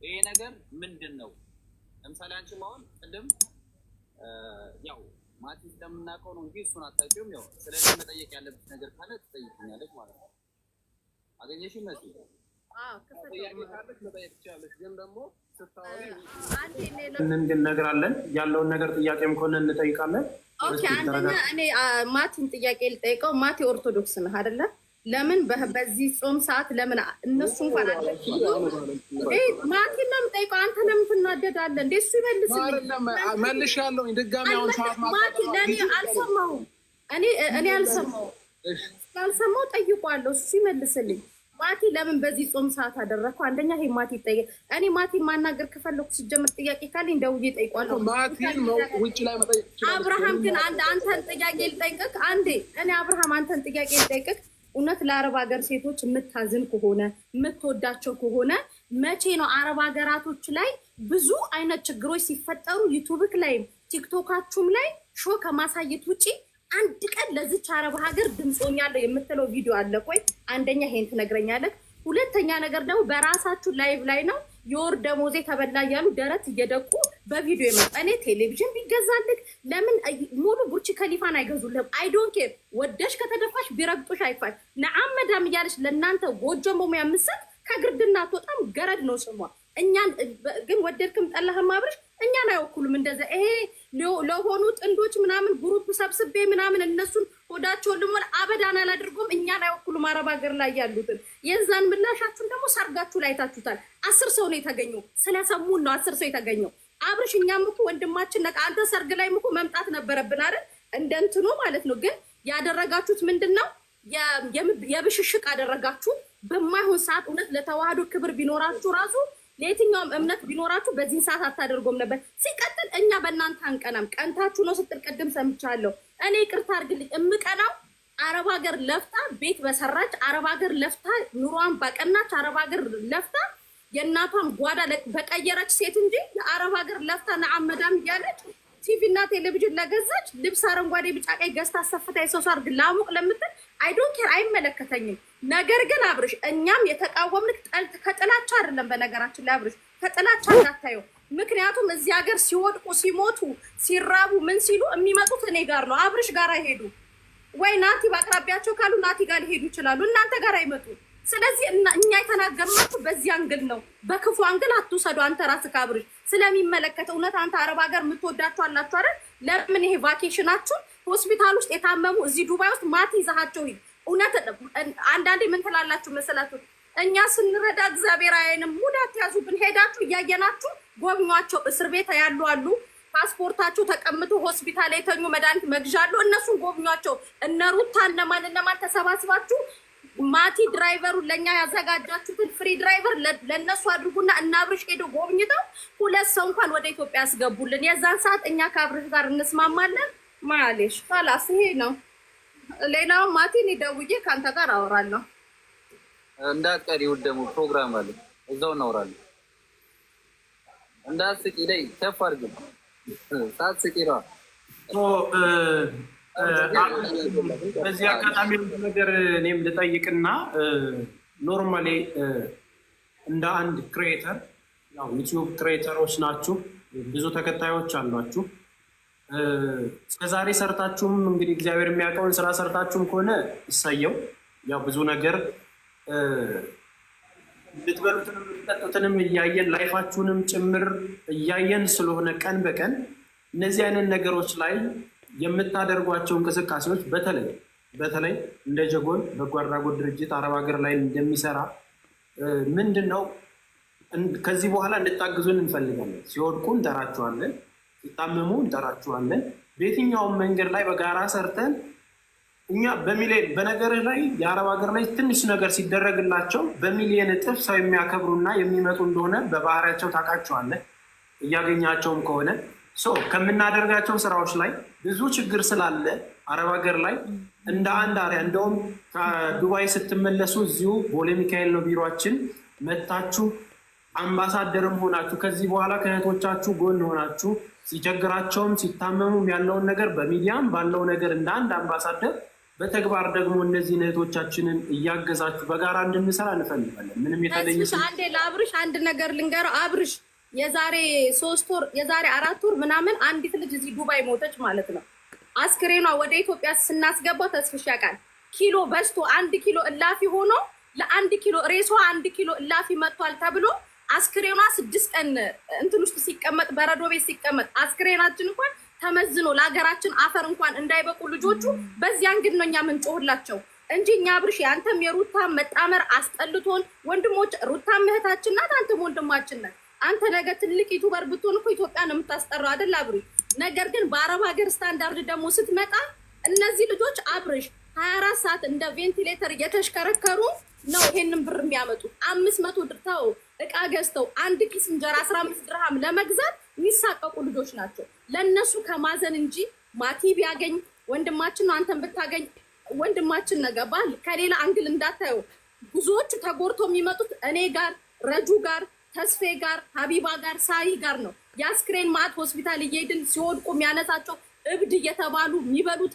ይሄ ነገር ምንድነው? ለምሳሌ አንቺ ማውን ቅድም ያው ማቲ ስለምናውቀው ነው እንጂ እሱን አታውቂውም። ያው ስለዚህ መጠየቅ ያለብሽ ነገር ካለ ትጠይቂኛለሽ ማለት ነው። አገኘሽ መሲ? ግን ደግሞ እንነግራለን ያለውን ነገር ጥያቄም ከሆነ እንጠይቃለን። ኦኬ አንደኛ እኔ ማቲን ጥያቄ ልጠይቀው። ማቲ ኦርቶዶክስ ነህ አይደለ? ለምን በዚህ ጾም ሰዓት ለምን እነሱ እንኳን አለ ማቲን ነው የምጠይቀው። አንተ ለምን ትናደዳለህ እንዴ? እሱ ይመልስልኝ። መልሻለሁ ድጋሚ አሁን ሰዓት ማቲ ለኔ አልሰማሁም። እኔ አልሰማሁም። ስላልሰማሁ ጠይቋለሁ። እሱ ይመልስልኝ። ማቲ ለምን በዚህ ጾም ሰዓት አደረኩ? አንደኛ ይሄ ማቲ ይጠይቅ። እኔ ማቲን ማናገር ከፈለኩ ሲጀምር ጥያቄ ካለኝ ደውዬ እጠይቀዋለሁ። ማቲን ውጭ ላይ መጠየቅ ይችላል። አብርሃም ግን አንተን ጥያቄ ልጠይቅህ አንዴ። እኔ አብርሃም አንተን ጥያቄ ልጠይቅህ። እውነት ለአረብ ሀገር ሴቶች የምታዝን ከሆነ የምትወዳቸው ከሆነ መቼ ነው አረብ ሀገራቶች ላይ ብዙ አይነት ችግሮች ሲፈጠሩ ዩቱብክ ላይም ቲክቶካችሁም ላይ ሾ ከማሳየት ውጪ አንድ ቀን ለዚች አረብ ሀገር ድምፆኛለሁ የምትለው ቪዲዮ አለ? ቆይ አንደኛ ይሄን ትነግረኛለህ። ሁለተኛ ነገር ደግሞ በራሳችሁ ላይቭ ላይ ነው የወር ደሞዜ ተበላ እያሉ ደረት እየደቁ በቪዲዮ የመጣ እኔ ቴሌቪዥን ቢገዛልክ ለምን ሙሉ ቡርች ከሊፋን አይገዙልህም? አይ ዶንት ኬር። ወደሽ ከተደፋሽ ቢረግጡሽ አይፋሽ ነዓም መዳም እያለች ለእናንተ ጎጆ በሙያ የምትሰጥ ከግርድና አትወጣም። ገረድ ነው ስሟ። እኛን ግን ወደድክም ጠላህም አብረሽ እኛን አይወኩሉም። እንደዛ ይሄ ለሆኑ ጥንዶች ምናምን ግሩፕ ሰብስቤ ምናምን እነሱን ሆዳቸውን ልሞል አበዳን አላድርጎም። እኛን አይወኩሉም። አረብ ሀገር ላይ ያሉትን የዛን ምላሻችሁን ደግሞ ሰርጋችሁ ላይ ታችሁታል። 10 ሰው ነው የተገኘው። ስለሰሙን ነው 10 ሰው የተገኘው። አብርሽ እኛም እኮ ወንድማችን ነቃ። አንተ ሰርግ ላይ እኮ መምጣት ነበረብን አይደል? እንደንትኑ ማለት ነው። ግን ያደረጋችሁት ምንድነው? የብሽሽቅ አደረጋችሁ በማይሆን ሰዓት። እውነት ለተዋህዶ ክብር ቢኖራችሁ ራሱ ለየትኛውም እምነት ቢኖራችሁ በዚህን ሰዓት አታደርጎም ነበር። ሲቀጥል እኛ በእናንተ አንቀናም። ቀንታችሁ ነው ስትል ቅድም ሰምቻለሁ። እኔ ይቅርታ አድርግልኝ። እምቀናው አረብ ሀገር ለፍታ ቤት በሰራች፣ አረብ ሀገር ለፍታ ኑሯን በቀናች፣ አረብ ሀገር ለፍታ የእናቷን ጓዳ በቀየረች ሴት እንጂ የአረብ ሀገር ለፍታ ነዓም መዳም እያለች ቲቪ እና ቴሌቪዥን ለገዛች ልብስ አረንጓዴ ቢጫ ቀይ ገዝታ አሰፍታ የሰው ሰርግ ላሙቅ ለምትል አይ ዶንት ኬር፣ አይመለከተኝም። ነገር ግን አብርሽ እኛም የተቃወምንክ ከጥላቻ አይደለም። በነገራችን ላይ አብርሽ ከጥላቻ እንዳታየው። ምክንያቱም እዚህ ሀገር ሲወድቁ ሲሞቱ ሲራቡ ምን ሲሉ የሚመጡት እኔ ጋር ነው። አብርሽ ጋር አይሄዱ ወይ ናቲ በአቅራቢያቸው ካሉ ናቲ ጋር ሊሄዱ ይችላሉ። እናንተ ጋር አይመጡ። ስለዚህ እኛ የተናገርናችሁ በዚህ አንግል ነው። በክፉ አንግል አትውሰዱ። አንተ ራስህ አብርሽ ስለሚመለከት እውነት አንተ አረብ ሀገር የምትወዳችሁ አላችሁ አይደል? ለምን ይሄ ቫኬሽናችሁን ሆስፒታል ውስጥ የታመሙ እዚህ ዱባይ ውስጥ ማት ይዛሃቸው ሂድ። እውነት አንዳንዴ ምን ትላላችሁ መሰላችሁ? እኛ ስንረዳ እግዚአብሔር አይንም ሙዳት ያዙብን። ሄዳችሁ እያየናችሁ ጎብኟቸው። እስር ቤት ያሉ አሉ፣ ፓስፖርታችሁ ተቀምጦ ሆስፒታል የተኙ መድኃኒት መግዣሉ። እነሱን ጎብኟቸው። እነ ሩታ እነማን ተሰባስባችሁ ማቲ ድራይቨሩን ለኛ ያዘጋጃችሁትን ፍሪ ድራይቨር ለነሱ አድርጉና እና አብርሽ ሄዶ ጎብኝተው 2 ሰው እንኳን ወደ ኢትዮጵያ ያስገቡልን። የዛን ሰዓት እኛ ከአብርሽ ጋር እንስማማለን። ማለሽ ፋላስ ይሄ ነው። ሌላው ማቲን ደውዬ ካንተ ጋር አወራለሁ። እንዳትቀሪው ደግሞ ፕሮግራም አለ፣ እዛው እናወራለን። እንዳትስቂ ላይ ከፍ አድርግ። ሳትስቂ ነው። በዚህ አጋጣሚ ነገር እኔም ልጠይቅና ኖርማሊ እንደ አንድ ክሬተር ያው ዩቲዩብ ክሬተሮች ናችሁ፣ ብዙ ተከታዮች አሏችሁ። እስከዛሬ ሰርታችሁም እንግዲህ እግዚአብሔር የሚያውቀውን ስራ ሰርታችሁም ከሆነ እሰየው። ያው ብዙ ነገር ልትበሉትንም ልትጠጡትንም እያየን ላይፋችሁንም ጭምር እያየን ስለሆነ ቀን በቀን እነዚህ አይነት ነገሮች ላይ የምታደርጓቸው እንቅስቃሴዎች በተለይ እንደ ጀጎል በጎ አድራጎት ድርጅት አረብ ሀገር ላይ እንደሚሰራ ምንድን ነው ከዚህ በኋላ እንድታግዙን እንፈልጋለን። ሲወድቁ እንጠራችኋለን፣ ሲታመሙ እንጠራችኋለን። በየትኛውም መንገድ ላይ በጋራ ሰርተን እኛ በሚሊዮን በነገር ላይ የአረብ ሀገር ላይ ትንሽ ነገር ሲደረግላቸው በሚሊዮን እጥፍ ሰው የሚያከብሩና የሚመጡ እንደሆነ በባህሪያቸው ታውቃቸዋለህ። እያገኛቸውም ከሆነ ከምናደርጋቸው ስራዎች ላይ ብዙ ችግር ስላለ አረብ ሀገር ላይ እንደ አንድ አሪያ እንደውም ከዱባይ ስትመለሱ እዚሁ ቦሌ ሚካኤል ነው ቢሮችን መታችሁ አምባሳደርም ሆናችሁ ከዚህ በኋላ ከእህቶቻችሁ ጎን ሆናችሁ ሲቸግራቸውም ሲታመሙም ያለውን ነገር በሚዲያም ባለው ነገር እንደ አንድ አምባሳደር በተግባር ደግሞ እነዚህ እህቶቻችንን እያገዛችሁ በጋራ እንድንሰራ እንፈልጋለን። ምንም የተለየ አንዴ ለአብርሽ አንድ ነገር ልንገረው። አብርሽ የዛሬ 3 ወር የዛሬ 4 ወር ምናምን አንዲት ልጅ እዚህ ዱባይ ሞተች ማለት ነው። አስክሬኗ ወደ ኢትዮጵያ ስናስገባው ተስፍሽ ያውቃል። ኪሎ በዝቶ 1 ኪሎ እላፊ ሆኖ ለ1 ኪሎ ሬሷ 1 ኪሎ እላፊ መጥቷል ተብሎ አስክሬኗ 6 ቀን እንትን ውስጥ ሲቀመጥ በረዶ ቤት ሲቀመጥ አስክሬናችን እንኳን ተመዝኖ ለሀገራችን አፈር እንኳን እንዳይበቁ ልጆቹ በዚያን ግን ነው እኛ ምንጮህላቸው እንጂ እኛ አብርሽ አንተም የሩታ መጣመር አስጠልቶን ወንድሞች ሩታም እህታችን ናት፣ አንተም ወንድማችን ናት። አንተ ነገ ትልቅ ዩቱበር ብትሆን እኮ ኢትዮጵያን የምታስጠራው አይደል አብርሽ? ነገር ግን በአረብ ሀገር ስታንዳርድ ደግሞ ስትመጣ እነዚህ ልጆች አብርሽ 24 ሰዓት እንደ ቬንቲሌተር እየተሽከረከሩ ነው ይሄንን ብር የሚያመጡት። 500 ድርታው እቃ ገዝተው 1 ኪስ እንጀራ 15 ድርሃም ለመግዛት የሚሳቀቁ ልጆች ናቸው። ለነሱ ከማዘን እንጂ ማቲ ቢያገኝ ወንድማችን ነው፣ አንተን ብታገኝ ወንድማችን ነገባል። ከሌላ አንግል እንዳታየው። ብዙዎቹ ተጎርቶ የሚመጡት እኔ ጋር፣ ረጁ ጋር፣ ተስፌ ጋር፣ ሀቢባ ጋር፣ ሳይ ጋር ነው። የአስክሬን ማት ሆስፒታል እየሄድን ሲወድቁ የሚያነሳቸው እብድ እየተባሉ የሚበሉት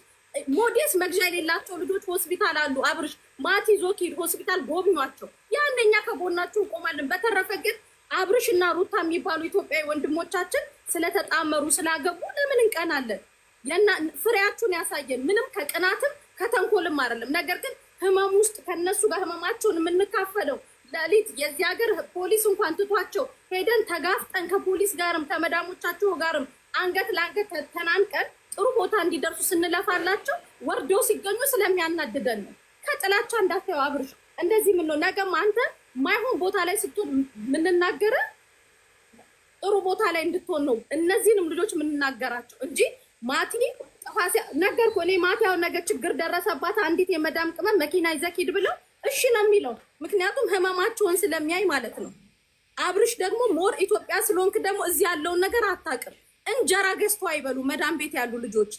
ሞዴስ መግዣ የሌላቸው ልጆች ሆስፒታል አሉ። አብርሽ ማቲ ዞኪድ ሆስፒታል ጎብኟቸው። ያንኛ ከጎናችሁ እንቆማለን። በተረፈ ግን አብርሽ እና ሩታ የሚባሉ ኢትዮጵያዊ ወንድሞቻችን ስለተጣመሩ ስላገቡ ለምን እንቀናለን? ፍሬያችሁን ያሳየን። ምንም ከቅናትም ከተንኮልም አይደለም። ነገር ግን ህመም ውስጥ ከነሱ ጋር ህመማቸውን የምንካፈለው ለሊት የዚህ ሀገር ፖሊስ እንኳን ትቷቸው ሄደን ተጋፍጠን ከፖሊስ ጋርም ከመዳሞቻቸው ጋርም አንገት ለአንገት ተናንቀን ጥሩ ቦታ እንዲደርሱ ስንለፋላቸው ወርደው ሲገኙ ስለሚያናድደን ነው። ከጥላቻ እንዳታየው አብርሽ። እንደዚህ ምን ነው ነገም አንተ ማይሆን ቦታ ላይ ስትሆን የምንናገረ ጥሩ ቦታ ላይ እንድትሆን ነው እነዚህንም ልጆች የምንናገራቸው እንጂ ማቲ ጥፋት ነገር እኮ እኔ ማቲ ያው ነገር ችግር ደረሰባት አንዲት የመዳም ቅመም መኪና ይዘህ ሂድ ብለው እሺ ነው የሚለው። ምክንያቱም ህመማቸውን ስለሚያይ ማለት ነው። አብርሽ ደግሞ ሞር ኢትዮጵያ ስለሆንክ ደግሞ እዚህ ያለውን ነገር አታውቅም። እንጀራ ገዝቶ አይበሉ መዳም ቤት ያሉ ልጆች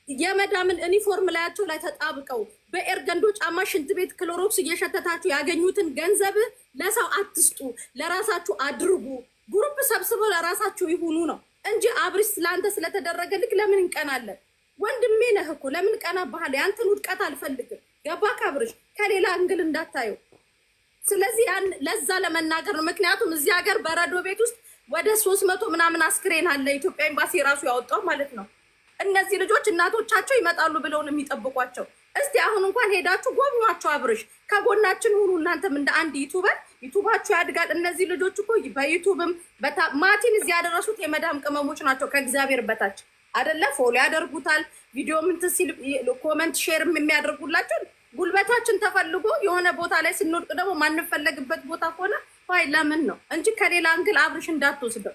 የመዳምን ዩኒፎርም ላያቸው ላይ ተጣብቀው በኤርገንዶ ጫማ ሽንት ቤት ክሎሮክስ እየሸተታችሁ ያገኙትን ገንዘብ ለሰው አትስጡ፣ ለራሳችሁ አድርጉ። ግሩፕ ሰብስበው ለራሳችሁ ይሁኑ ነው እንጂ አብርሽ ስለአንተ ስለተደረገልክ ለምን እንቀናለን? ወንድሜ ነህ እኮ ለምን ቀና ባህል? ያንተን ውድቀት አልፈልግም። ገባህ አብርሽ? ከሌላ እንግል እንዳታየው። ስለዚህ ያን ለዛ ለመናገር ነው። ምክንያቱም እዚህ ሀገር በረዶ ቤት ውስጥ ወደ 300 ምናምን አስክሬን አለ። ኢትዮጵያ ኤምባሲ ራሱ ያወጣው ማለት ነው። እነዚህ ልጆች እናቶቻቸው ይመጣሉ ብለው ነው የሚጠብቋቸው። እስቲ አሁን እንኳን ሄዳችሁ ጎብኟቸው። አብርሽ ከጎናችን ሁኑ። እናንተም እንደ አንድ ዩቱበር ዩቱባችሁ ያድጋል። እነዚህ ልጆች እኮ በዩቱብም ማቲን እዚህ ያደረሱት የመዳም ቅመሞች ናቸው። ከእግዚአብሔር በታች አይደለ? ፎሎ ያደርጉታል። ቪዲዮ ምንት ሲል ኮመንት ሼር የሚያደርጉላቸው ጉልበታችን ተፈልጎ የሆነ ቦታ ላይ ስንወድቅ ደግሞ ማንፈለግበት ቦታ ሆነ ፋይ ለምን ነው እንጂ ከሌላ አንግል አብርሽ እንዳትወስደው።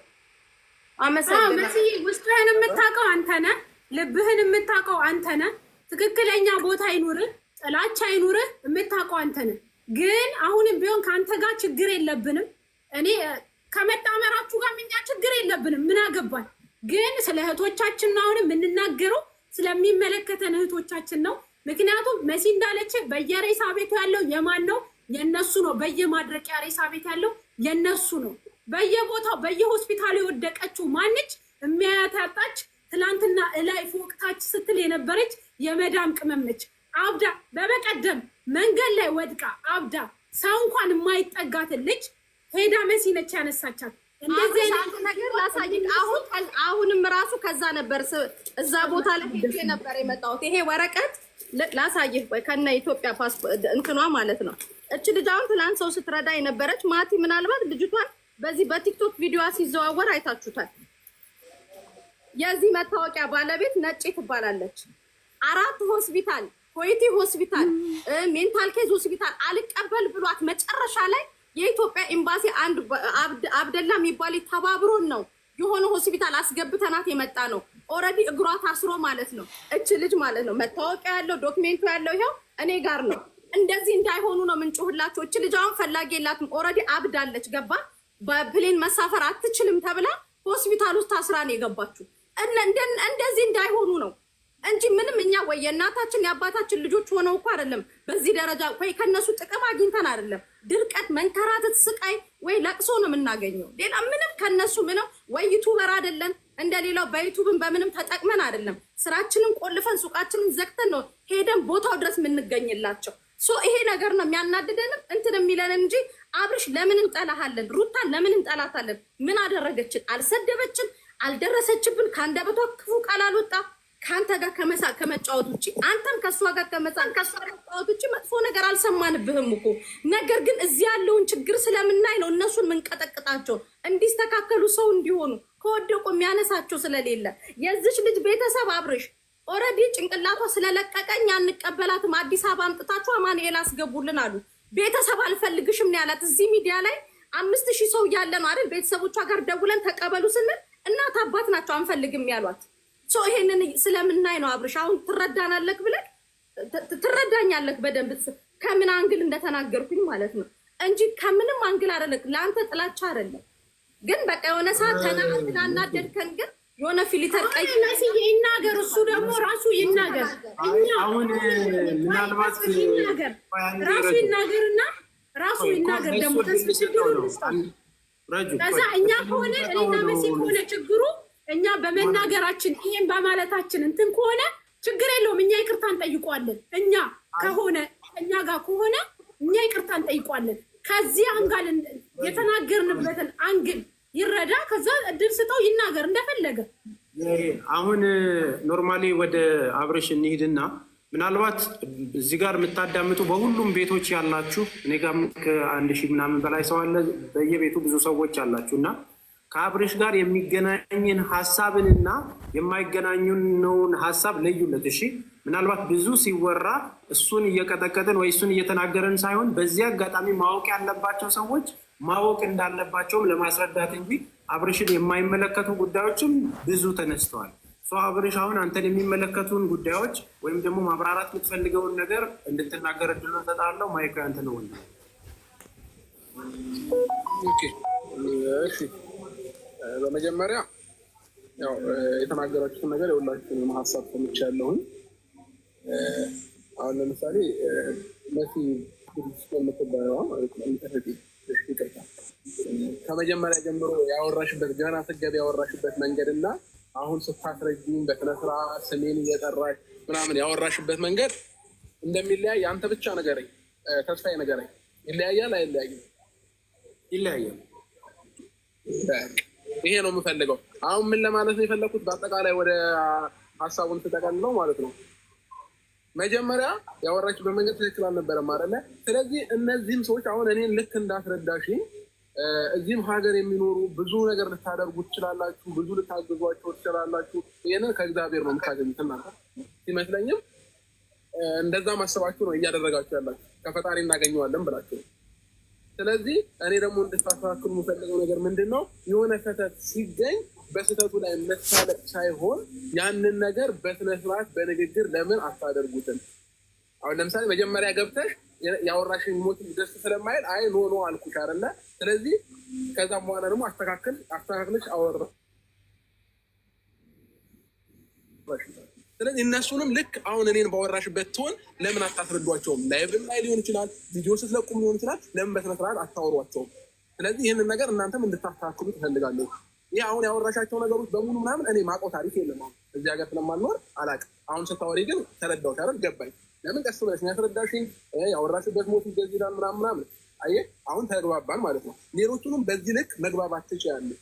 አመሰግናለሁ። መስዬ ውስጥህን የምታውቀው አንተ ነህ፣ ልብህን የምታውቀው አንተ ነህ። ትክክለኛ ቦታ አይኑርህ፣ ጥላቻ አይኑርህ፣ የምታውቀው አንተ ነህ። ግን አሁንም ቢሆን ከአንተ ጋር ችግር የለብንም። እኔ ከመጣመራችሁ ጋር እኛ ችግር የለብንም። ምን አገባል? ግን ስለ እህቶቻችን ነው አሁን የምንናገረው፣ ስለሚመለከተን እህቶቻችን ነው። ምክንያቱም መሲ እንዳለች በየሬሳ ቤቱ ያለው የማን ነው? የነሱ ነው። በየማድረቂያ ሬሳ ቤት ያለው የነሱ ነው። በየቦታው በየሆስፒታሉ የወደቀችው ማነች? የሚያታጣች ትላንትና እላይ ፎቅታች ስትል የነበረች የመዳም ቅመም ነች። አብዳ በበቀደም መንገድ ላይ ወድቃ አብዳ ሰው እንኳን የማይጠጋትን ልጅ ሄዳ መሲ ነች ያነሳቻት። እንደዚህ አይነት ነገር ላሳይክ። አሁንም ራሱ ከዛ ነበር እዛ ቦታ ላይ ሄጄ ነበር የመጣሁት። ይሄ ወረቀት ላሳይህ ወይ ከነ ኢትዮጵያ ፓስፖርት እንትኗ ማለት ነው። እቺ ልጅ አሁን ትናንት ሰው ስትረዳ የነበረች ማቲ፣ ምናልባት ልጅቷን በዚህ በቲክቶክ ቪዲዮዋ ሲዘዋወር አይታችሁታል። የዚህ መታወቂያ ባለቤት ነጭ ትባላለች። 4 ሆስፒታል፣ ኮይቲ ሆስፒታል፣ ሜንታል ኬዝ ሆስፒታል አልቀበል ብሏት መጨረሻ ላይ የኢትዮጵያ ኤምባሲ አንድ አብደላ የሚባል ተባብሮን ነው የሆነ ሆስፒታል አስገብተናት የመጣ ነው። ኦልሬዲ እግሯ ታስሮ ማለት ነው። እች ልጅ ማለት ነው መታወቂያ ያለው ዶክሜንቱ ያለው ይሄው እኔ ጋር ነው። እንደዚህ እንዳይሆኑ ነው ምንጮህላችሁ። እች ልጅ አሁን ፈላጊ የላትም። ኦልሬዲ አብዳለች። ገባ? በፕሌን መሳፈር አትችልም ተብላ ሆስፒታል ውስጥ ታስራ ነው የገባችሁ። እንደዚህ እንዳይሆኑ ነው እንጂ ምንም እኛ ወይ የእናታችን የአባታችን ልጆች ሆነው እኮ አይደለም በዚህ ደረጃ ወይ ከነሱ ጥቅም አግኝተን አይደለም። ድርቀት፣ መንከራተት፣ ስቃይ ወይ ለቅሶ ነው የምናገኘው። ሌላ ምንም ከነሱ ምንም ወይ ዩቱበር አይደለም እንደሌላው በዩቱብን በምንም ተጠቅመን አይደለም። ስራችንን ቆልፈን ሱቃችንን ዘግተን ነው ሄደን ቦታው ድረስ የምንገኝላቸው። ይሄ ነገር ነው የሚያናድደንም እንትን የሚለን እንጂ አብርሽ ለምን እንጠላሃለን? ሩታን ለምን እንጠላታለን? ምን አደረገችን? አልሰደበችን፣ አልደረሰችብን፣ ከአንደበቷ ክፉ ቃል አልወጣ። ከአንተ ጋር ከመጫወት ውጭ አንተም ከእሷ ጋር ከመጫወት ውጭ መጥፎ ነገር አልሰማንብህም እኮ። ነገር ግን እዚህ ያለውን ችግር ስለምናይ ነው እነሱን ምንቀጠቅጣቸው፣ እንዲስተካከሉ፣ ሰው እንዲሆኑ፣ ከወደቁ የሚያነሳቸው ስለሌለ። የዚች ልጅ ቤተሰብ አብርሽ ኦልሬዲ ጭንቅላቷ ስለለቀቀኝ አንቀበላትም፣ አዲስ አበባ አምጥታችሁ አማኑኤል አስገቡልን አሉ። ቤተሰብ አልፈልግሽም ነው ያላት። እዚህ ሚዲያ ላይ 5000 ሰው እያለ ነው አይደል ቤተሰቦቿ ጋር ደውለን ተቀበሉ ስንል እናት አባት ናቸው አንፈልግም ያሏት። ይሄንን ስለምናይ ነው አብርሽ። አሁን ትረዳናለህ ብለህ ትረዳኛለህ በደንብ ከምን አንግል እንደተናገርኩኝ ማለት ነው እንጂ ከምንም አንግል አይደለም። ለአንተ ጥላቻ አይደለም። ግን በቃ የሆነ ሰዓት ተናናደድከን ግን የሆነ ፊልተር ቀይ ይናገር፣ እሱ ደግሞ ራሱ ይናገር። አሁን ምናልባት ራሱ ይናገርና ራሱ ይናገር ደግሞ ከዛ እኛ ከሆነ እኔና መሲ ከሆነ ችግሩ እኛ በመናገራችን ይሄን በማለታችን እንትን ከሆነ ችግር የለውም። እኛ ይቅርታ እንጠይቋለን። እኛ ከሆነ እኛ ጋር ከሆነ እኛ ይቅርታ እንጠይቋለን። ከዚህ አንጋል የተናገርንበትን አንግል ይረዳ። ከዛ እድል ስጠው ይናገር እንደፈለገ። አሁን ኖርማሊ ወደ አብርሽ እንሂድና ምናልባት እዚህ ጋር የምታዳምጡ በሁሉም ቤቶች ያላችሁ እኔ ጋር ከ1000 ምናምን በላይ ሰው አለ። በየቤቱ ብዙ ሰዎች አላችሁ እና ከአብርሽ ጋር የሚገናኝን ሀሳብንና የማይገናኙን ሀሳብ ለዩለት። እሺ ምናልባት ብዙ ሲወራ እሱን እየቀጠቀጥን ወይ እሱን እየተናገርን ሳይሆን በዚህ አጋጣሚ ማወቅ ያለባቸው ሰዎች ማወቅ እንዳለባቸውም ለማስረዳት እንጂ አብርሽን የማይመለከቱ ጉዳዮችም ብዙ ተነስተዋል። አብርሽ አሁን አንተን የሚመለከቱን ጉዳዮች ወይም ደግሞ ማብራራት የምትፈልገውን ነገር እንድትናገር እድል እሰጥሃለሁ። ማይክ አንተ ነው። እሺ በመጀመሪያ ያው የተናገራችሁትን ነገር የሁላችሁንም ሀሳብ ሰምቻለሁኝ። አሁን ለምሳሌ መሲ የምትባለዋ ከመጀመሪያ ጀምሮ ያወራሽበት ገና ስትገቢ ያወራሽበት መንገድ እና አሁን ስታስረጅኝ በስነስርዓት ስሜን እየጠራሽ ምናምን ያወራሽበት መንገድ እንደሚለያይ አንተ ብቻ ንገረኝ፣ ተስፋዬ ንገረኝ። ይለያያል አይለያይም? ይለያያል። ይሄ ነው የምፈልገው። አሁን ምን ለማለት ነው የፈለኩት በአጠቃላይ ወደ ሀሳቡን ተጠቀልለው ማለት ነው። መጀመሪያ ያወራችበት መንገድ ትክክል አልነበረም አይደለ? ስለዚህ እነዚህም ሰዎች አሁን እኔን ልክ እንዳስረዳሽ እዚህም ሀገር የሚኖሩ ብዙ ነገር ልታደርጉ ትችላላችሁ፣ ብዙ ልታግዟቸው ትችላላችሁ። ይህንን ከእግዚአብሔር ነው የምታገኙት እናንተ ሲመስለኝም እንደዛ ማሰባችሁ ነው እያደረጋችሁ ያላችሁ፣ ከፈጣሪ እናገኘዋለን ብላችሁ። ስለዚህ እኔ ደግሞ እንድታስተካክሉ የምፈልገው ነገር ምንድን ነው፣ የሆነ ስህተት ሲገኝ በስህተቱ ላይ መሳለቅ ሳይሆን ያንን ነገር በስነስርዓት በንግግር ለምን አታደርጉትም? አሁን ለምሳሌ መጀመሪያ ገብተሽ ያወራሽን ሞት ደስ ስለማይል አይ ኖ ኖ አልኩሽ አይደለ? ስለዚህ ከዛም በኋላ ደግሞ አስተካክለሽ አወራ። ስለዚህ እነሱንም ልክ አሁን እኔን ባወራሽበት ትሆን ለምን አታስረዷቸውም? ላይቭም ላይ ሊሆን ይችላል፣ ቪዲዮ ስትለቁም ሊሆን ይችላል። ለምን በስነስርዓት አታወሯቸውም? ስለዚህ ይህንን ነገር እናንተም እንድታስተካክሉ ትፈልጋለሁ። ይህ አሁን ያወራሻቸው ነገሮች በሙሉ ምናምን እኔ ማውቀው ታሪክ የለም። አሁን እዚህ ሀገር ስለማልኖር አላውቅም። አሁን ስታወሪ ግን ተረዳሁሽ አይደል? ገባኝ። ለምን ቀስ ብለሽ ያስረዳሽኝ ያወራሽበት ሞት እንደዚህ ይላል ምናምን። አየህ አሁን ተግባባን ማለት ነው። ሌሎቹንም በዚህ ልክ መግባባት ትችያለሽ።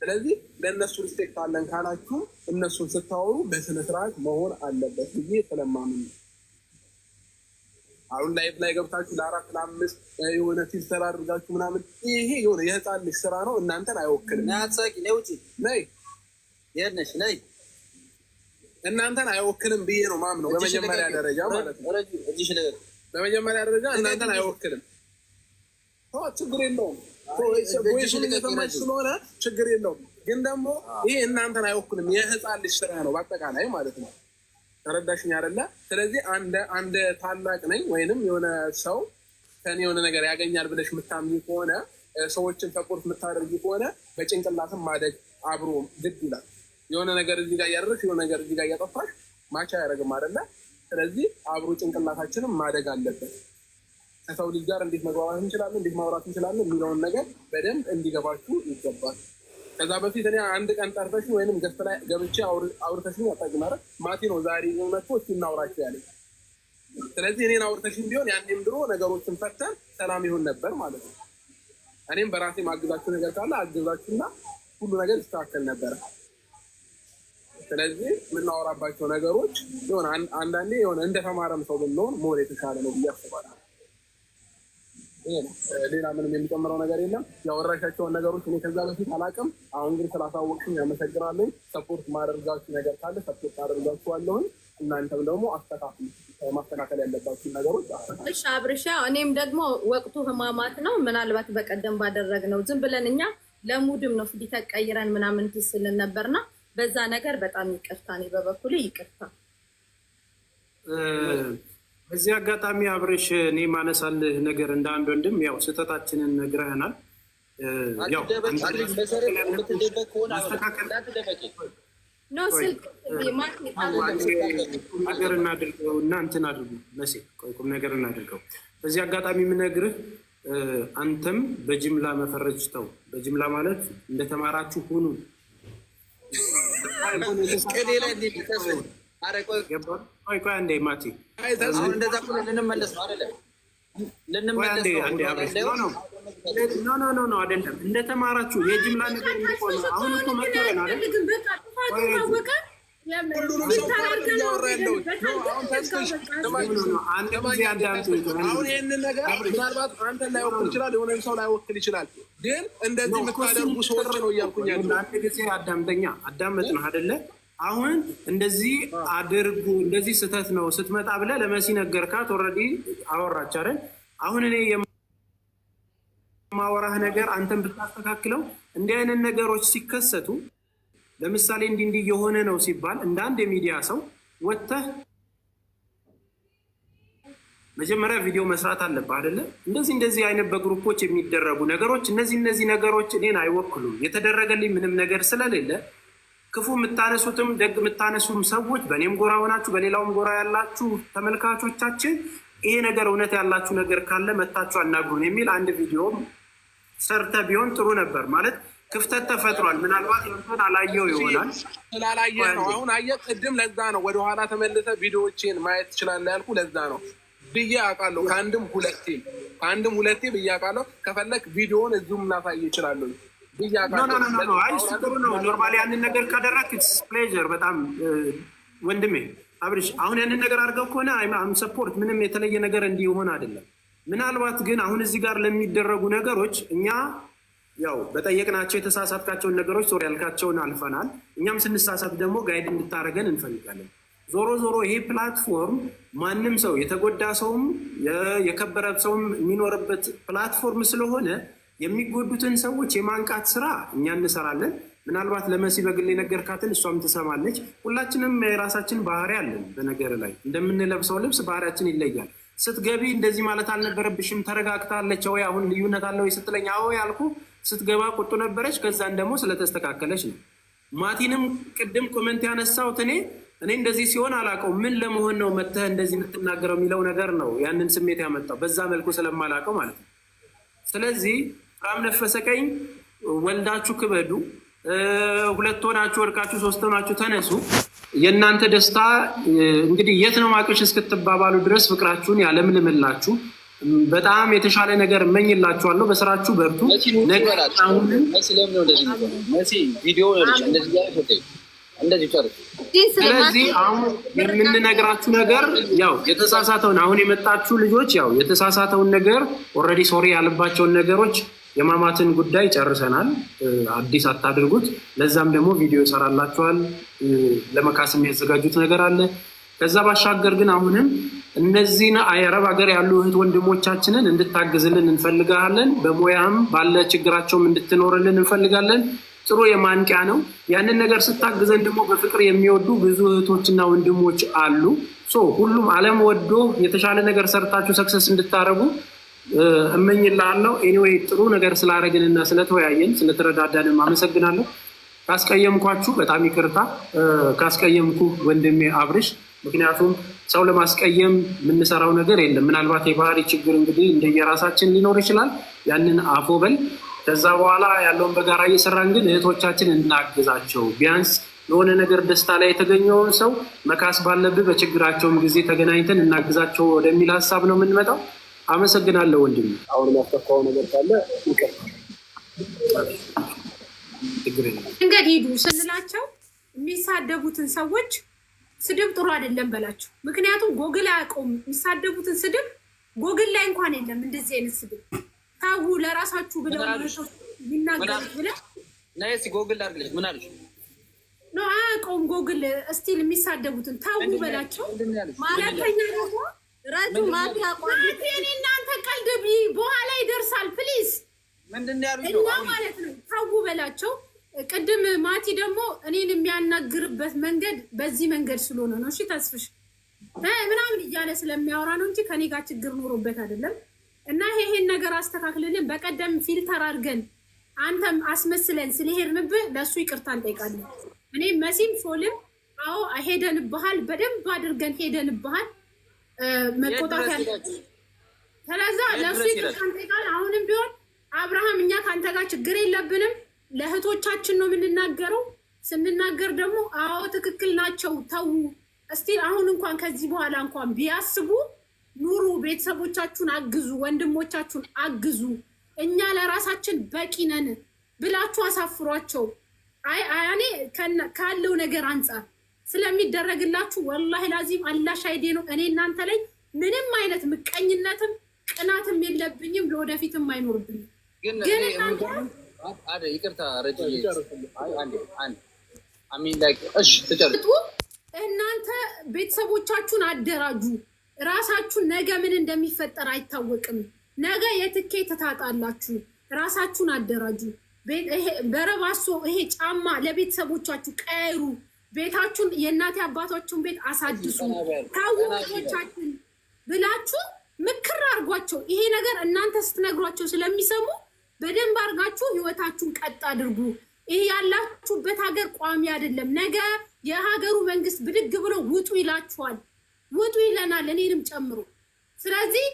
ስለዚህ ለእነሱ ሪስፔክት አለን ካላችሁ እነሱን ስታወሩ በስነ ስርዓት መሆን አለበት ብዬ ስለማምን ነው። አሁን ላይፍ ላይ ገብታችሁ ለ4 ለ5 የሆነ ፊልተር አድርጋችሁ ምናምን ይሄ የሆነ የህፃን ልጅ ስራ ነው፣ እናንተን አይወክልም። ናትሳቂ ነይ ውጪ ነይ የነሽ ነይ እናንተን አይወክልም ብዬ ነው ማምነው። በመጀመሪያ ደረጃ ማለት ነው። በመጀመሪያ ደረጃ እናንተን አይወክልም። ችግር የለውም ቦይሱን እየሰማች ስለሆነ ችግር የለውም። ግን ደግሞ ይሄ እናንተን አይወክልም፣ የህፃን ልጅ ስራ ነው በአጠቃላይ ማለት ነው። ተረዳሽኝ አይደለ? ስለዚህ አንድ ታላቅ ነኝ ወይንም የሆነ ሰው ከኔ የሆነ ነገር ያገኛል ብለሽ የምታምኚ ከሆነ ሰዎችን ሰፖርት የምታደርጊ ከሆነ በጭንቅላትም ማደግ አብሮ ግድ ይላል። የሆነ ነገር እዚህ ጋር እያደረግሽ የሆነ ነገር እዚህ ጋር እያጠፋሽ ማቻ አያደርግም አይደለ? ስለዚህ አብሮ ጭንቅላታችንም ማደግ አለበት። ከሰው ልጅ ጋር እንዴት መግባባት እንችላለን፣ እንዴት ማውራት እንችላለን የሚለውን ነገር በደንብ እንዲገባችሁ ይገባል። ከዛ በፊት እኔ አንድ ቀን ጠርተሽኝ ወይንም ገስት ላይ ገብቼ አውርተሽኝ አታውቂም አይደል? ማቲ ነው ዛሬ መጥቶ እስኪ እናውራቸው ያለኝ። ስለዚህ እኔን አውርተሽኝ ቢሆን ያኔም ድሮ ነገሮችን ፈተን ሰላም ይሆን ነበር ማለት ነው። እኔም በራሴ ማግዛችሁ ነገር ካለ አግዛችሁና ሁሉ ነገር ይስተካከል ነበረ። ስለዚህ የምናወራባቸው ነገሮች የሆነ አንዳንዴ የሆነ እንደተማረም ሰው ብንሆን ሞር የተሻለ ነው ብዬ አስባለሁ። ሌላ ምንም የሚጨምረው ነገር የለም። ያወራሻቸውን ነገሮች እኔ ከዛ በፊት አላውቅም። አሁን ግን ስላሳወቅሽኝ ያመሰግናለሁ። ሰፖርት ማድረጋችሁ ነገር ካለ ሰፖርት አደርጋችኋለሁ። እናንተም ደግሞ ማስተካከል ያለባችሁ ነገሮች እሺ። አብርሻ እኔም ደግሞ ወቅቱ ህማማት ነው። ምናልባት በቀደም ባደረግነው ዝም ብለን እኛ ለሙድም ነው ፊት ተቀይረን ምናምን ትስልን ነበርና በዛ ነገር በጣም ይቅርታ። እኔ በበኩሌ ይቅርታ። በዚህ አጋጣሚ አብርሽ እኔ ማነሳልህ ነገር እንደ አንድ ወንድም ያው ስህተታችንን ነግረህናል። ያው ነገር እናድርገው እና እንትን አድርጉ መሴ ቁም ነገር እናድርገው። በዚህ አጋጣሚ የምነግርህ አንተም በጅምላ መፈረጅ ተው። በጅምላ ማለት እንደተማራችሁ ሁኑ። ቆይ አንዴ ማቲ ልንመለስ ነው አይደለም? ኖ አይደለም። እንደተማራችሁ የጅምላ ነገር እንዲቆም አሁን እኮ መከረን አይደል? አሁን ይህንን ነገር ምናልባት አንተን ላይወክል ይችላል፣ የሆነ ሰው ላይወክል ይችላል። ግን እንደዚህ የምታደርጉ ሰዎች ነው እያልኩኝ ያለው። አንድ ጊዜ አዳመጥን አይደለ? አሁን እንደዚህ አድርጉ እንደዚህ ስህተት ነው ስትመጣ ብለህ ለመሲ ነገርካት። ኦልሬዲ አወራች አይደል? አሁን እኔ የማወራህ ነገር አንተን ብታስተካክለው እንዲህ አይነት ነገሮች ሲከሰቱ ለምሳሌ እንዲህ የሆነ ነው ሲባል እንደ አንድ የሚዲያ ሰው ወጥተህ መጀመሪያ ቪዲዮ መስራት አለብህ አይደለ? እንደዚህ አይነት በግሩፖች የሚደረጉ ነገሮች እነዚህ ነገሮች እኔን አይወክሉም። የተደረገልኝ ምንም ነገር ስለሌለ ክፉ የምታነሱትም ደግ የምታነሱም ሰዎች በእኔም ጎራ ሆናችሁ በሌላውም ጎራ ያላችሁ ተመልካቾቻችን ይሄ ነገር እውነት ያላችሁ ነገር ካለ መታችሁ አናግሩን የሚል አንድ ቪዲዮ ሰርተ ቢሆን ጥሩ ነበር። ማለት ክፍተት ተፈጥሯል። ምናልባት እንትን አላየው ይሆናል ስላላየ ነው። አሁን አየህ፣ ቅድም ለዛ ነው ወደኋላ ተመልሰ ቪዲዮዎችን ማየት ትችላለህ ያልኩ ለዛ ነው ብዬ አውቃለሁ። ከአንድም ሁለቴ ብዬ አውቃለሁ። ከፈለክ ቪዲዮውን እዚሁም ላሳይ ይችላለሁ ብዬ አውቃለሁ። ጥሩ ነው። ኖርማሊ ያንን ነገር ካደረክ ፕሌዥር በጣም ወንድሜ አብርሽ፣ አሁን ያንን ነገር አድርገው ከሆነ አም ሰፖርት ምንም የተለየ ነገር እንዲሆን አይደለም። ምናልባት ግን አሁን እዚህ ጋር ለሚደረጉ ነገሮች እኛ ያው በጠየቅናቸው የተሳሳትካቸውን ነገሮች ሶሪ ያልካቸውን አልፈናል። እኛም ስንሳሳት ደግሞ ጋይድ እንድታደርገን እንፈልጋለን። ዞሮ ይሄ ፕላትፎርም ማንም ሰው የተጎዳ ሰውም የከበረ ሰውም የሚኖርበት ፕላትፎርም ስለሆነ የሚጎዱትን ሰዎች የማንቃት ስራ እኛ እንሰራለን። ምናልባት ለመሲ በግል የነገርካትን እሷም ትሰማለች። ሁላችንም የራሳችን ባህሪ አለን። በነገር ላይ እንደምንለብሰው ልብስ ባህሪያችን ይለያል። ስትገቢ እንደዚህ ማለት አልነበረብሽም፣ ተረጋግታለች ወይ አሁን ልዩነት አለው ስትለኝ አዎ ያልኩ፣ ስትገባ ቁጡ ነበረች። ከዛን ደግሞ ስለተስተካከለች ነው። ማቲንም ቅድም ኮመንት ያነሳሁት እኔ እንደዚህ ሲሆን አላውቀው ምን ለመሆን ነው መተህ እንደዚህ የምትናገረው የሚለው ነገር ነው ያንን ስሜት ያመጣው፣ በዛ መልኩ ስለማላውቀው ማለት ነው። ስለዚህ ራም ነፈሰ ቀኝ ወልዳችሁ ክበዱ፣ ሁለት ሆናችሁ ወድቃችሁ ሶስት ሆናችሁ ተነሱ። የእናንተ ደስታ እንግዲህ የት ነው ማቅሽ እስክትባባሉ ድረስ ፍቅራችሁን ያለምልምላችሁ። በጣም የተሻለ ነገር እመኝላችኋለሁ። በስራችሁ በርቱ። ስለዚህ አሁን የምንነግራችሁ ነገር ያው የተሳሳተውን አሁን የመጣችሁ ልጆች ያው የተሳሳተውን ነገር ኦልሬዲ ሶሪ ያለባቸውን ነገሮች የማማትን ጉዳይ ጨርሰናል። አዲስ አታድርጉት። ለዛም ደግሞ ቪዲዮ ይሰራላችኋል። ለመካስ የሚያዘጋጁት ነገር አለ። ከዛ ባሻገር ግን አሁንም እነዚህን አረብ ሀገር ያሉ እህት ወንድሞቻችንን እንድታግዝልን እንፈልጋለን። በሙያም ባለ ችግራቸውም እንድትኖርልን እንፈልጋለን። ጥሩ የማንቂያ ነው። ያንን ነገር ስታግዘን ደግሞ በፍቅር የሚወዱ ብዙ እህቶችና ወንድሞች አሉ። ሁሉም ዓለም ወዶ የተሻለ ነገር ሰርታችሁ ሰክሰስ እንድታደርጉ እመኝላለሁ። ኤኒዌይ ጥሩ ነገር ስላደረግንና ስለተወያየን ስለተረዳዳንም አመሰግናለሁ። ካስቀየምኳችሁ በጣም ይቅርታ። ካስቀየምኩ ወንድሜ አብርሽ፣ ምክንያቱም ሰው ለማስቀየም የምንሰራው ነገር የለም። ምናልባት የባህሪ ችግር እንግዲህ እንደየራሳችን ሊኖር ይችላል። ያንን አፎበል ከዛ በኋላ ያለውን በጋራ እየሰራን ግን እህቶቻችን እናግዛቸው። ቢያንስ የሆነ ነገር ደስታ ላይ የተገኘውን ሰው መካስ ባለብህ በችግራቸውም ጊዜ ተገናኝተን እናግዛቸው ወደሚል ሀሳብ ነው የምንመጣው። አመሰግናለሁ ወንድም። አሁን ያስተካው ነገር ካለ እንግዲህ ሂዱ ስንላቸው የሚሳደቡትን ሰዎች ስድብ ጥሩ አይደለም በላቸው። ምክንያቱም ጎግል አያውቀውም የሚሳደቡትን ስድብ ጎግል ላይ እንኳን የለም እንደዚህ አይነት ስድብ። ታው ለራሳችሁ ብለው ይናገሩት ብለህ ነይስ ጎግል አድርግልሽ ምን አልሽ ነው አያውቀውም ጎግል እስቲል የሚሳደቡትን ታው በላቸው። ማለተኛ ደግሞ ራጁ ማታ ቆይቶ እናንተ ቀልድ በኋላ ይደርሳል። ፕሊዝ ምንድነው ያሉት ማለት ነው። ታው በላቸው። ቅድም ማቲ ደግሞ እኔን የሚያናግርበት መንገድ በዚህ መንገድ ስለሆነ ነው። እሺ ተስፍሽ ምናምን እያለ ስለሚያወራ ነው እንጂ ከኔ ጋር ችግር ኖሮበት አይደለም። እና ይሄን ነገር አስተካክልልን። በቀደም ፊልተር አድርገን አንተም አስመስለን ስለሄድንብህ ለእሱ ይቅርታ እንጠይቃለን። እኔ መሲም ሶልም አዎ ሄደንብሃል፣ በደንብ አድርገን ሄደንብሃል። መቆጣት ያለ ስለዛ ለእሱ ይቅርታ እንጠይቃለን። አሁንም ቢሆን አብርሃም እኛ ከአንተ ጋር ችግር የለብንም። ለእህቶቻችን ነው የምንናገረው። ስንናገር ደግሞ አዎ ትክክል ናቸው ተዉ። እስቲ አሁን እንኳን ከዚህ በኋላ እንኳን ቢያስቡ ኑሩ፣ ቤተሰቦቻችሁን አግዙ፣ ወንድሞቻችሁን አግዙ፣ እኛ ለራሳችን በቂ ነን ብላችሁ አሳፍሯቸው። እኔ ካለው ነገር አንጻር ስለሚደረግላችሁ ወላሂ ላዚም አላህ ሻሂዴ ነው። እኔ እናንተ ላይ ምንም አይነት ምቀኝነትም ቅናትም የለብኝም፣ ለወደፊትም አይኖርብኝም። ግን ይቅርታ ረጅ አሚን ላይ እሺ ተጨርሱ። እናንተ ቤተሰቦቻችሁን አደራጁ። ራሳችሁን ነገ ምን እንደሚፈጠር አይታወቅም። ነገ የትኬት ታጣላችሁ። ራሳችሁን አደራጁ። በረባሶ ይሄ ጫማ ለቤተሰቦቻችሁ ቀይሩ። ቤታችሁን የእናቴ አባቶችን ቤት አሳድሱ። ታውቆቻችን ብላችሁ ምክር አድርጓቸው። ይሄ ነገር እናንተ ስትነግሯቸው ስለሚሰሙ በደንብ አድርጋችሁ ህይወታችሁን ቀጥ አድርጉ። ይሄ ያላችሁበት ሀገር ቋሚ አይደለም። ነገ የሀገሩ መንግስት ብድግ ብሎ ውጡ ይላችኋል። ውጡ ይለናል፣ እኔንም ጨምሮ። ስለዚህ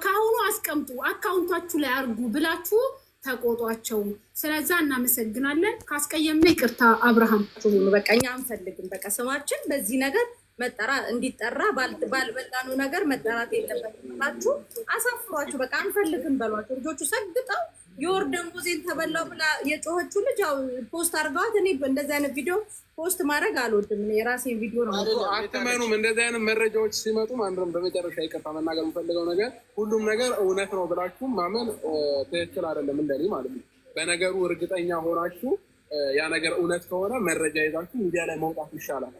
ከአሁኑ አስቀምጡ፣ አካውንታችሁ ላይ አርጉ ብላችሁ ተቆጧቸው። ስለዛ እናመሰግናለን። ካስቀየምነ ይቅርታ አብርሃም። በቃ እኛ አንፈልግም። በቃ ስማችን በዚህ ነገር መጠራ እንዲጠራ ባልበላኑ ነገር መጠራት የለበትም ብላችሁ አሳፍሯችሁ። በቃ አንፈልግም በሏቸው። ልጆቹ ሰግጠው የወር ደንጎዜን ተበላው ብላ የጮኸችው ልጅ ያው ፖስት አድርገዋት። እኔ እንደዚህ አይነት ቪዲዮ ፖስት ማድረግ አልወድም። የራሴን ቪዲዮ ነው። አትመኑም። እንደዚህ አይነት መረጃዎች ሲመጡ አንድም በመጨረሻ ይቅርታ መናገር የምፈልገው ነገር ሁሉም ነገር እውነት ነው ብላችሁ ማመን ትክክል አይደለም፣ እንደኔ ማለት ነው። በነገሩ እርግጠኛ ሆናችሁ ያ ነገር እውነት ከሆነ መረጃ ይዛችሁ ሚዲያ ላይ መውጣት ይሻላል።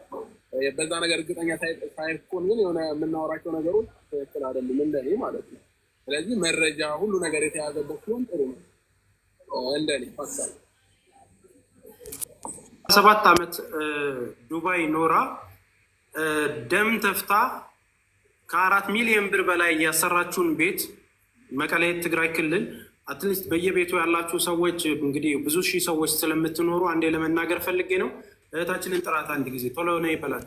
በዛ ነገር እርግጠኛ ሳይሆን ግን የሆነ የምናወራቸው ነገሮች ትክክል አይደለም፣ እንደኔ ማለት ነው። ስለዚህ መረጃ ሁሉ ነገር የተያዘበት ሲሆን ጥሩ ነው እንደኔ ሀሳብ። 7 ዓመት ዱባይ ኖራ ደም ተፍታ ከ4 ሚሊዮን ብር በላይ ያሰራችሁን ቤት መቀሌ ትግራይ ክልል አትሊስት በየቤቱ ያላችሁ ሰዎች እንግዲህ ብዙ ሺህ ሰዎች ስለምትኖሩ አንዴ ለመናገር ፈልጌ ነው። እህታችንን ጥራት አንድ ጊዜ ቶሎ ነው ይበላል።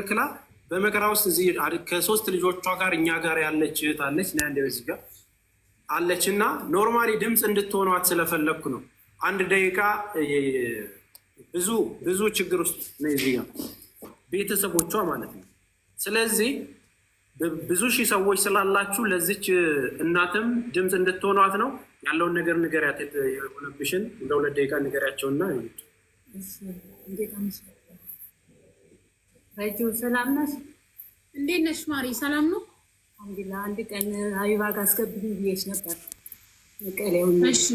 ክላ በመከራ ውስጥ እዚህ ከ3 ልጆቿ ጋር እኛ ጋር ያለች እህት አለች ና አንዴ በዚህ ጋር አለች እና ኖርማሊ ድምፅ እንድትሆኗት ስለፈለግኩ ነው። 1 ደቂቃ ብዙ ችግር ውስጥ ነው እዚህ ጋር ቤተሰቦቿ ማለት ነው። ስለዚህ ብዙ ሺህ ሰዎች ስላላችሁ ለዚች እናትም ድምፅ እንድትሆኗት ነው ያለውን ነገር ንገሪያት። የሆነብሽን እንደ 2 ደቂቃ ንገሪያቸውና ረጁ ሰላም ነሽ? እንዴት ነሽ ማሪ? ሰላም ነው አልሐምዱሊላህ። አንድ ቀን ሀቢባ ጋር አስገብኝ ብዬሽ ነበር መቀሌውን። እሺ